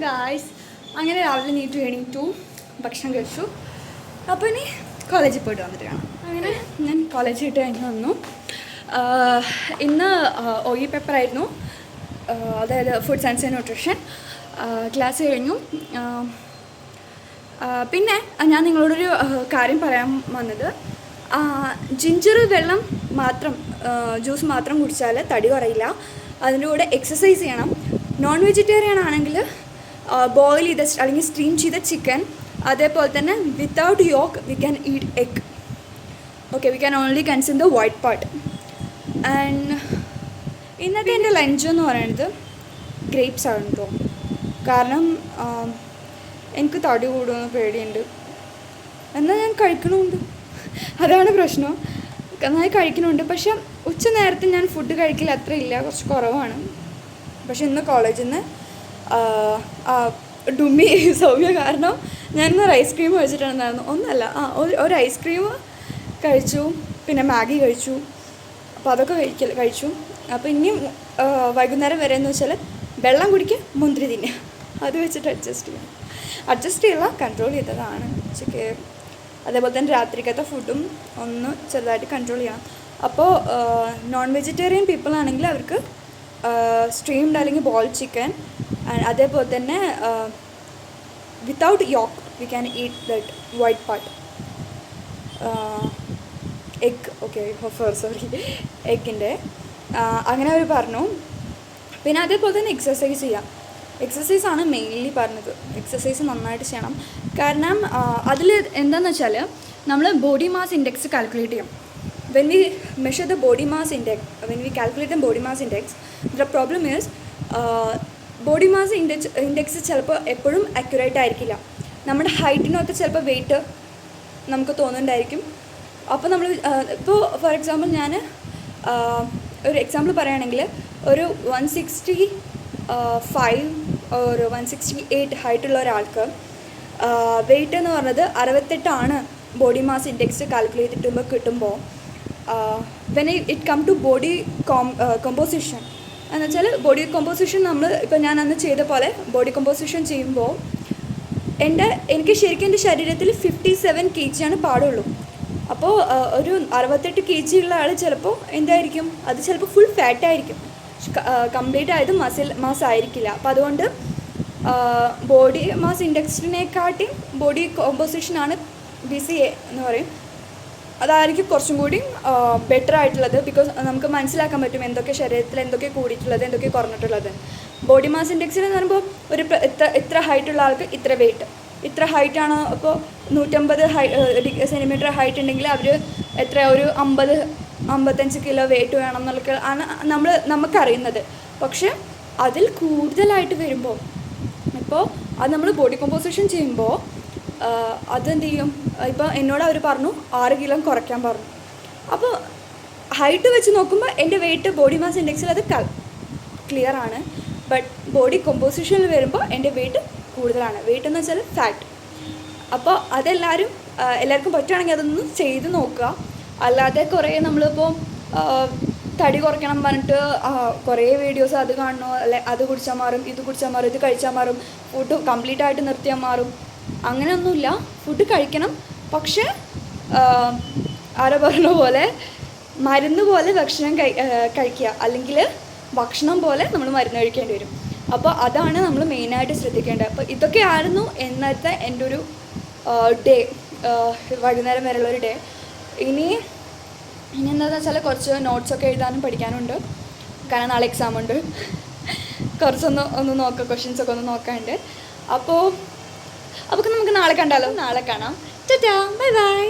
Guys, അങ്ങനെ രാവിലെ NEET എണീറ്റു, ഭക്ഷണം കഴിച്ചു. അപ്പോൾ ഇനി കോളേജിൽ പോയിട്ട് വന്നിട്ട് കാണാം. അങ്ങനെ ഞാൻ കോളേജിൽ ഇട്ട് കഴിഞ്ഞ് വന്നു. ഇന്ന് OE പേപ്പറായിരുന്നു, അതായത് food science and nutrition. Class കഴിഞ്ഞു. പിന്നെ ഞാൻ നിങ്ങളോടൊരു കാര്യം പറയാൻ വന്നത്, ജിഞ്ചർ വെള്ളം മാത്രം, ജ്യൂസ് മാത്രം കുടിച്ചാൽ തടി കുറയില്ല. അതിൻ്റെ കൂടെ എക്സസൈസ് ചെയ്യണം. നോൺ വെജിറ്റേറിയൻ ആണെങ്കിൽ ബോയിൽ ചെയ്ത അല്ലെങ്കിൽ സ്റ്റീം ചെയ്ത ചിക്കൻ, അതേപോലെ തന്നെ without yolk we can eat egg. Okay, we can only consume the white part. And ഇന്നത്തെ എൻ്റെ ലഞ്ച് എന്ന് പറയുന്നത് ഗ്രേപ്സ് ആണ് കേട്ടോ. കാരണം എനിക്ക് തടി കൂടുമെന്ന് പേടിയുണ്ട്, എന്നാൽ ഞാൻ കഴിക്കണമുണ്ട്. അതാണ് പ്രശ്നം, നന്നായി കഴിക്കണമുണ്ട്. പക്ഷെ ഉച്ച നേരത്തെ ഞാൻ ഫുഡ് കഴിക്കൽ അത്ര ഇല്ല, കുറച്ച് കുറവാണ്. പക്ഷെ ഇന്ന് കോളേജിൽ നിന്ന് ഡുമ്മി സൗമ്യ കാരണം ഞാനിന്ന് ഐസ്ക്രീം കഴിച്ചിട്ടുണ്ടായിരുന്നു. ഒന്നല്ല, ഒരു ഐസ്ക്രീം കഴിച്ചു, പിന്നെ മാഗി കഴിച്ചു. അപ്പോൾ അതൊക്കെ കഴിച്ചു. അപ്പോൾ ഇനിയും വൈകുന്നേരം വരെ എന്ന് വെച്ചാൽ വെള്ളം കുടിക്കുക, മുന്തിരി തിന്നുക, അത് വെച്ചിട്ട് അഡ്ജസ്റ്റ് ചെയ്യില്ല, കൺട്രോൾ ചെയ്തതാണ് ഉച്ചയ്ക്ക്. അതേപോലെ തന്നെ രാത്രിക്കത്തെ ഫുഡും ഒന്ന് ചെറുതായിട്ട് കൺട്രോൾ ചെയ്യണം. അപ്പോൾ നോൺ വെജിറ്റേറിയൻ പീപ്പിൾ ആണെങ്കിൽ അവർക്ക് സ്ട്രീംഡ് അല്ലെങ്കിൽ ബോൾ ചിക്കൻ, അതേപോലെ തന്നെ without yolk we can eat that white part egg. Okay, sorry, എഗ്ഗിൻ്റെ അങ്ങനെ അവർ പറഞ്ഞു. പിന്നെ അതേപോലെ തന്നെ എക്സസൈസ് ചെയ്യാം. എക്സസൈസാണ് മെയിൻലി പറഞ്ഞത്. എക്സസൈസ് നന്നായിട്ട് ചെയ്യണം. കാരണം അതിൽ എന്താണെന്ന് വെച്ചാൽ നമ്മൾ ബോഡി മാസ് ഇൻഡെക്സ് കാൽക്കുലേറ്റ് ചെയ്യും. when we measure the body mass index, when we calculate the body mass index, the problem is body mass index ചിലപ്പോൾ എപ്പോഴും അക്യുറേറ്റ് ആയിരിക്കില്ല. നമ്മുടെ ഹൈറ്റിനൊക്കെ ചിലപ്പോൾ വെയിറ്റ് നമുക്ക് തോന്നുന്നുണ്ടായിരിക്കും. അപ്പോൾ നമ്മൾ ഇപ്പോൾ ഫോർ എക്സാമ്പിൾ ഞാൻ ഒരു എക്സാമ്പിൾ പറയുകയാണെങ്കിൽ ഒരു 165 ഒരു 168 ഹൈറ്റുള്ള ഒരാൾക്ക് വെയിറ്റ് എന്ന് പറഞ്ഞത് 68 ബോഡി മാസ് ഇൻഡെക്സ് കാൽക്കുലേറ്റ് ചെയ്യുമ്പോൾ കിട്ടുമ്പോൾ, when it come to body composition എന്ന് വെച്ചാൽ ബോഡി കോമ്പോസിഷൻ നമ്മൾ ഇപ്പോൾ ഞാൻ അന്ന് ചെയ്ത പോലെ ബോഡി കോമ്പോസിഷൻ ചെയ്യുമ്പോൾ എനിക്ക് ശരിക്കും എൻ്റെ ശരീരത്തിൽ 57 kg പാടുള്ളൂ. അപ്പോൾ ഒരു 68 kg ഉള്ള ആൾ ചിലപ്പോൾ എന്തായിരിക്കും, അത് ചിലപ്പോൾ ഫുൾ ഫാറ്റായിരിക്കും, കംപ്ലീറ്റ് ആയത് മസിൽ മാസ് ആയിരിക്കില്ല. അപ്പോൾ അതുകൊണ്ട് ബോഡി മാസ് ഇൻഡെക്സിനെക്കാട്ടി ബോഡി കോമ്പോസിഷനാണ് BCA എന്ന് പറയും. അതായിരിക്കും കുറച്ചും കൂടി ബെറ്റർ ആയിട്ടുള്ളത്. ബിക്കോസ് നമുക്ക് മനസ്സിലാക്കാൻ പറ്റും എന്തൊക്കെ ശരീരത്തിൽ എന്തൊക്കെ കൂടിയിട്ടുള്ളത്, എന്തൊക്കെ കുറഞ്ഞിട്ടുള്ളത്. ബോഡി മാസ് ഇൻഡെക്സിൽ എന്ന് പറയുമ്പോൾ ഒരു ഇത്ര ഹൈറ്റുള്ള ആൾക്ക് ഇത്ര വെയിറ്റ്, ഇത്ര ഹൈറ്റാണ്. അപ്പോൾ 150 സെൻറ്റിമീറ്റർ ഹൈറ്റ് ഉണ്ടെങ്കിൽ അവർ എത്ര ഒരു 50-55 കിലോ വെയിറ്റ് വേണം എന്നൊക്കെ ആണ് നമുക്കറിയുന്നത്. പക്ഷെ അതിൽ കൂടുതലായിട്ട് വരുമ്പോൾ, ഇപ്പോൾ അത് നമ്മൾ ബോഡി കോമ്പോസിഷൻ ചെയ്യുമ്പോൾ അതെന്ത് ചെയ്യും, ഇപ്പോൾ എന്നോട് അവർ പറഞ്ഞു 6 കിലോ കുറയ്ക്കാൻ പറഞ്ഞു. അപ്പോൾ ഹൈറ്റ് വെച്ച് നോക്കുമ്പോൾ എൻ്റെ വെയിറ്റ് ബോഡി മാസ് ഇൻഡെക്സിൽ അത് ക്ലിയർ ആണ്. ബട്ട് ബോഡി കോമ്പോസിഷനിൽ വരുമ്പോൾ എൻ്റെ വെയിറ്റ് കൂടുതലാണ്. വെയിറ്റ് എന്ന് വെച്ചാൽ ഫാറ്റ്. അപ്പോൾ എല്ലാവർക്കും പറ്റുകയാണെങ്കിൽ അതൊന്ന് ചെയ്ത് നോക്കുക. അല്ലാതെ കുറേ നമ്മളിപ്പോൾ തടി കുറയ്ക്കണം പറഞ്ഞിട്ട് കുറേ വീഡിയോസ് അത് കാണണോ, അല്ലെ അത് കുടിച്ചാൽ മാറും, ഇത് കുടിച്ചാൽ മാറും, ഇത് കഴിച്ചാൽ മാറും, ഫുഡ് കംപ്ലീറ്റ് ആയിട്ട് നിർത്തിയാൽ മാറും, അങ്ങനെയൊന്നുമില്ല. ഫുഡ് കഴിക്കണം, പക്ഷേ ആരോ പറഞ്ഞ പോലെ മരുന്ന് പോലെ ഭക്ഷണം കഴിക്കുക, അല്ലെങ്കിൽ ഭക്ഷണം പോലെ നമ്മൾ മരുന്ന് കഴിക്കേണ്ടി വരും. അപ്പോൾ അതാണ് നമ്മൾ മെയിനായിട്ട് ശ്രദ്ധിക്കേണ്ടത്. അപ്പോൾ ഇതൊക്കെയായിരുന്നു ഇന്നത്തെ എൻ്റെ ഒരു ഡേ, വൈകുന്നേരം വരെയുള്ളൊരു ഡേ. ഇനി എന്താണെന്ന് വെച്ചാൽ കുറച്ച് നോട്ട്സൊക്കെ എഴുതാനും പഠിക്കാനുണ്ട്. കാരണം നാളെ എക്സാം ഉണ്ട്. കുറച്ചൊന്ന് നോക്കാം, ക്വസ്റ്റ്യൻസൊക്കെ ഒന്ന് നോക്കാനുണ്ട്. അപ്പോൾ നമുക്ക് നാളെ കണ്ടാലോ? നാളെ കാണാം. Tata, bye bye.